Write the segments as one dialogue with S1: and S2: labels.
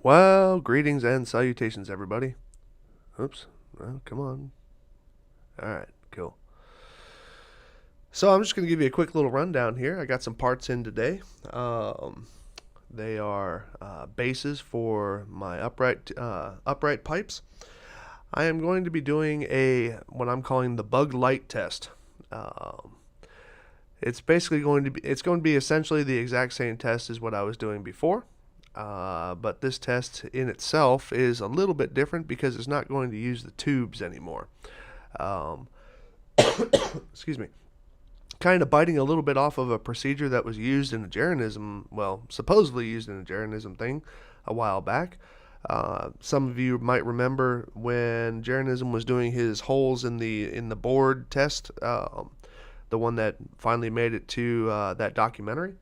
S1: Well, greetings and salutations, everybody. Oops. Well, come on. All right, cool. So I'm just going to give you a quick little rundown here. I got some parts in today. Um, they are bases for my upright pipes. I am going to be doing what I'm calling the bug light test. Um, it's basically going to be essentially the exact same test as what I was doing before. But this test in itself is a little bit different because it's not going to use the tubes anymore. Um, excuse me. Kind of biting a little bit off of a procedure that was used in a Jeranism, well, supposedly used in a Jeranism thing a while back. Some of you might remember when Jeranism was doing his holes in the board test, the one that finally made it to that documentary.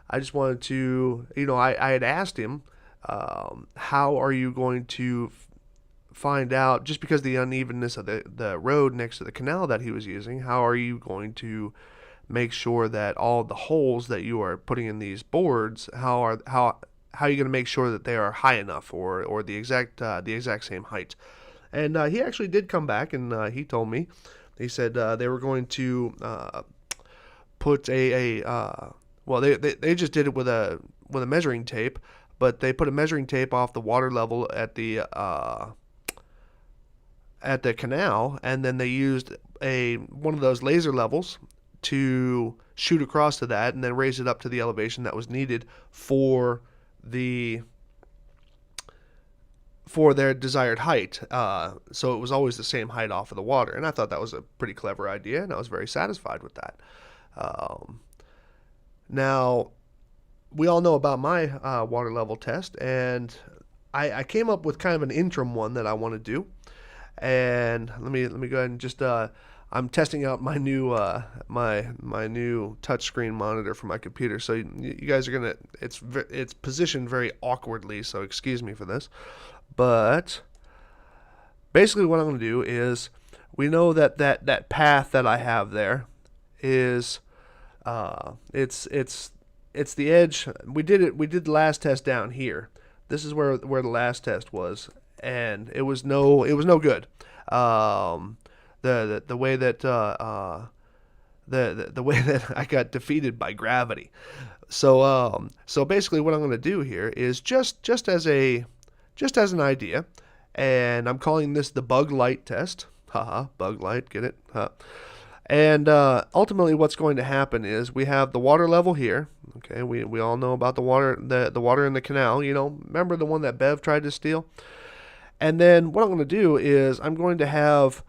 S1: I just wanted to, I had asked him, how are you going to find out, just because of the unevenness of the road next to the canal that he was using, how are you going to make sure that all the holes that you are putting in these boards, how are you going to make sure that they are high enough or the exact same height? And he actually did come back and he told me, he said they were going to put well, they just did it with a measuring tape, but they put a measuring tape off the water level at the canal, and then they used one of those laser levels to shoot across to that, and then raise it up to the elevation that was needed the for their desired height. So it was always the same height off of the water, and I thought that was a pretty clever idea, and I was very satisfied with that. Um, Now, we all know about my water level test, and I came up with kind of an interim one that I want to do. And let me go ahead and just I'm testing out my new my new touchscreen monitor for my computer. So you guys are gonna it's positioned very awkwardly, so excuse me for this. But basically, what I'm gonna do is, we know that path that I have there is it's the edge. We did the last test down here. This is where the last test was, and it was no good. The way that the way that I got defeated by gravity. So basically, what I'm going to do here is just as an idea, and I'm calling this the bug light test. Haha, bug light, get it? Huh. And ultimately, what's going to happen is we have the water level here. Okay, we all know about the water in the canal. Remember the one that Bev tried to steal? And then what I'm going to do is I'm going to have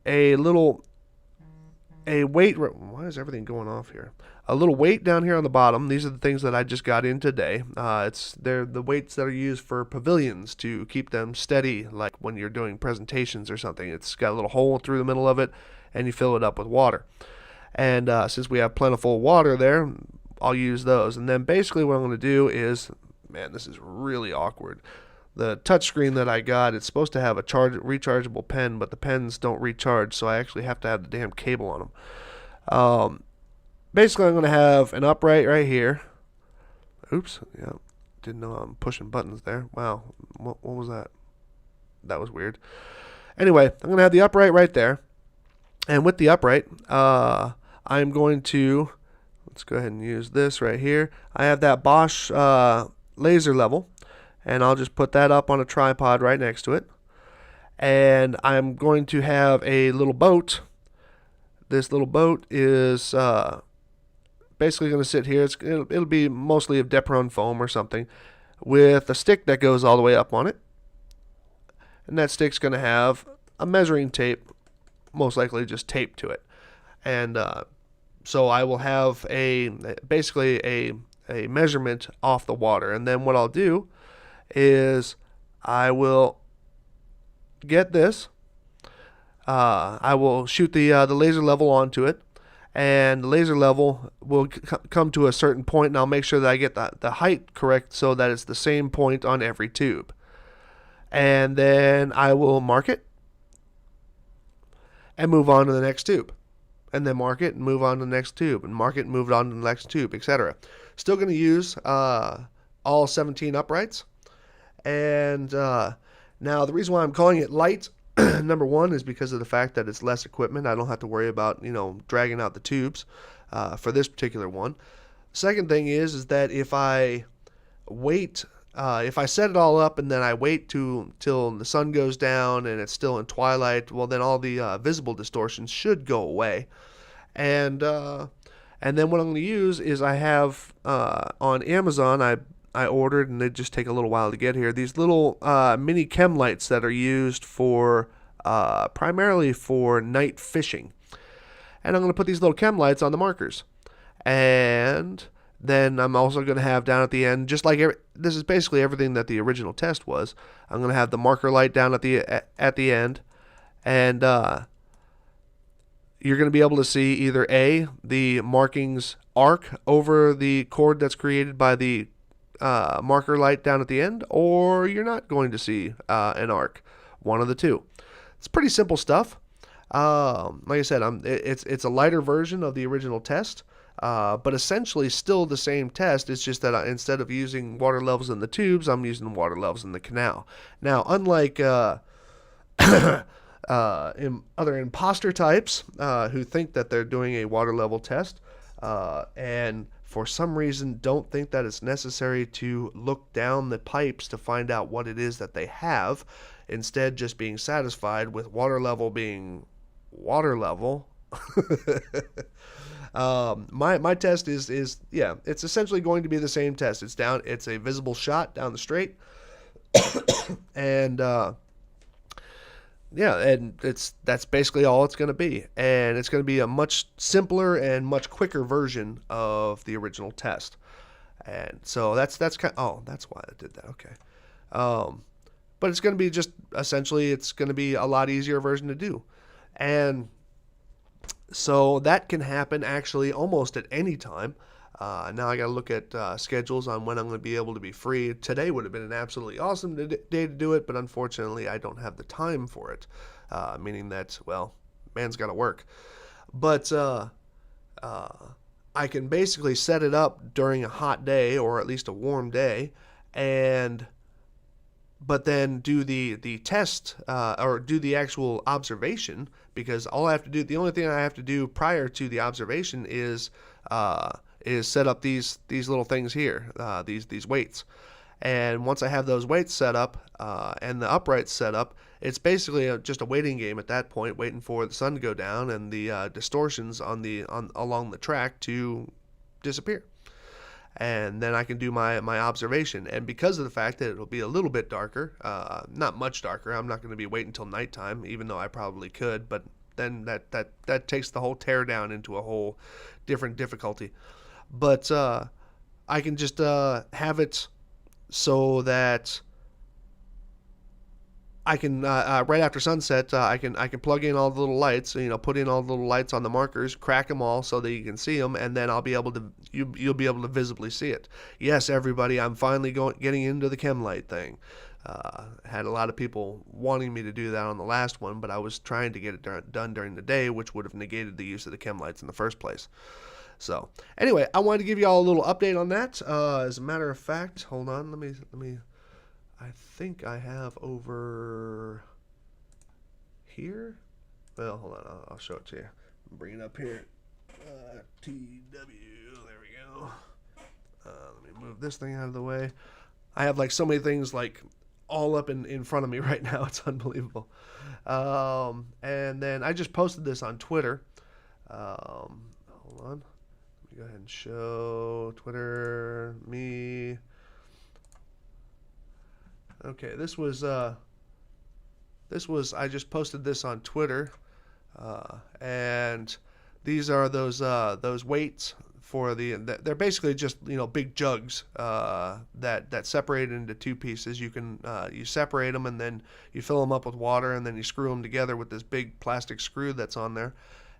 S1: a weight. Why is everything going off here? A little weight down here on the bottom. These are the things that I just got in today. They're the weights that are used for pavilions to keep them steady, like when you're doing presentations or something. It's got a little hole through the middle of it, and you fill it up with water. And since we have plentiful water there, I'll use those. And then basically what I'm going to do is, man, this is really awkward. The touchscreen that I got, it's supposed to have a rechargeable pen, but the pens don't recharge, so I actually have to have the damn cable on them. Basically, I'm going to have an upright right here. Oops, yeah, didn't know I'm pushing buttons there. Wow, what was that? That was weird. Anyway, I'm going to have the upright right there. And with the upright, I'm going to, let's go ahead and use this right here. I have that Bosch laser level, and I'll just put that up on a tripod right next to it. And I'm going to have a little boat. This little boat is basically going to sit here. It'll be mostly of Depron foam or something, with a stick that goes all the way up on it. And that stick's going to have a measuring tape, most likely just taped to it. And so I will have basically a measurement off the water. And then what I'll do is I will get this. I will shoot the laser level onto it, and the laser level will come to a certain point, and I'll make sure that I get the height correct so that it's the same point on every tube. And then I will mark it and move on to the next tube, and then mark it and move on to the next tube, and mark it and move on to the next tube, etc. Still going to use all 17 uprights. And now the reason why I'm calling it light, number one, is because of the fact that it's less equipment. I don't have to worry about dragging out the tubes for this particular one. Second thing is that if I wait, if I set it all up and then I wait till the sun goes down and it's still in twilight, well then all the visible distortions should go away. And then what I'm going to use is I have on Amazon I ordered, and they just take a little while to get here, these little mini chem lights that are used for primarily for night fishing. And I'm going to put these little chem lights on the markers. And then I'm also going to have down at the end, just like this is basically everything that the original test was. I'm going to have the marker light down at the end, and you're going to be able to see either A, the markings arc over the chord that's created by the marker light down at the end, or you're not going to see an arc. One of the two. It's pretty simple stuff. Like I said, it's a lighter version of the original test, but essentially still the same test. It's just that instead of using water levels in the tubes, I'm using water levels in the canal. Now, unlike other imposter types who think that they're doing a water level test and for some reason don't think that it's necessary to look down the pipes to find out what it is that they have, instead just being satisfied with water level being water level. My test is yeah, it's essentially going to be the same test. It's a visible shot down the straight, and yeah, and that's basically all it's going to be, and it's going to be a much simpler and much quicker version of the original test. And so that's kind that's why I did that. Okay. But it's going to be just essentially it's going to be a lot easier version to do. And so that can happen actually almost at any time. Now I got to look at schedules on when I'm going to be able to be free. Today would have been an absolutely awesome day to do it, but unfortunately I don't have the time for it. Meaning that, well, man's got to work. But I can basically set it up during a hot day or at least a warm day, but then do the test or do the actual observation, because all I have to do, the only thing I have to do prior to the observation is set up these little things here, these weights. And once I have those weights set up and the uprights set up, it's basically just a waiting game at that point, waiting for the sun to go down and the distortions along the track to disappear. And then I can do my observation. And because of the fact that it'll be a little bit darker, not much darker, I'm not going to be waiting until nighttime, even though I probably could, but then that takes the whole tear down into a whole different difficulty. But I can just have it so that I can right after sunset I can plug in all the little lights, put in all the little lights on the markers, crack them all so that you can see them, and then I'll be able to you'll be able to visibly see it. Yes, everybody, I'm finally getting into the chem light thing. Had a lot of people wanting me to do that on the last one, but I was trying to get it done during the day, which would have negated the use of the chem lights in the first place. So anyway, I wanted to give you all a little update on that. As a matter of fact, hold on, let me. I think I have over here. Well, hold on, I'll show it to you. Bring it up here. TW. There we go. Let me move this thing out of the way. I have like so many things like all up in front of me right now. It's unbelievable. And then I just posted this on Twitter. Hold on. Let me go ahead and show Twitter me. Okay, this was I just posted this on Twitter, and these are those weights for they're basically just big jugs that separate into two pieces. You can you separate them and then you fill them up with water and then you screw them together with this big plastic screw that's on there,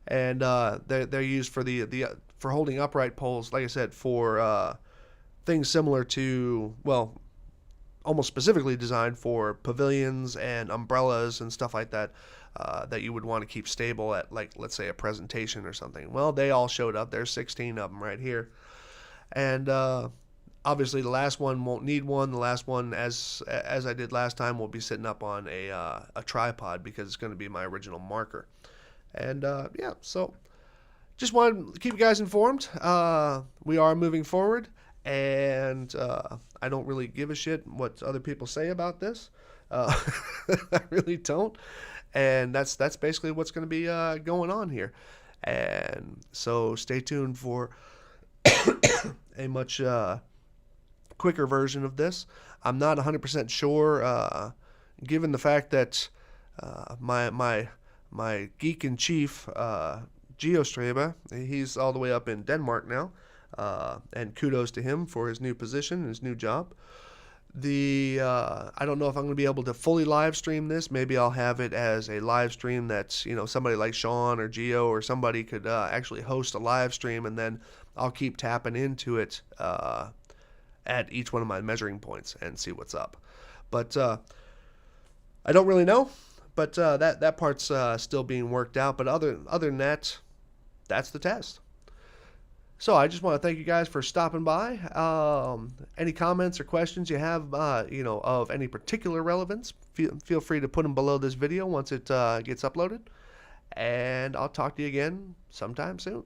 S1: and they're used for for holding upright poles. Like I said, for things similar to, well, almost specifically designed for pavilions and umbrellas and stuff like that, that you would want to keep stable at, like, let's say a presentation or something. Well, they all showed up. There's 16 of them right here. And Obviously, the last one won't need one. The last one, as I did last time, will be sitting up on a tripod because it's going to be my original marker. And yeah, so just wanted to keep you guys informed. We are moving forward, and I don't really give a shit what other people say about this. Uh, I really don't, and that's basically what's going to be going on here. And so stay tuned for a much quicker version of this. I'm not 100% sure, given the fact that my geek in chief, Geostraba, he's all the way up in Denmark now, and kudos to him for his new position and his new job. I don't know if I'm going to be able to fully live stream this. Maybe I'll have it as a live stream that's, somebody like Sean or Geo or somebody could actually host a live stream, and then I'll keep tapping into it at each one of my measuring points and see what's up. But I don't really know. But that part's still being worked out. But other than that, that's the test. So I just want to thank you guys for stopping by. Any comments or questions you have, of any particular relevance, feel free to put them below this video once it gets uploaded. And I'll talk to you again sometime soon.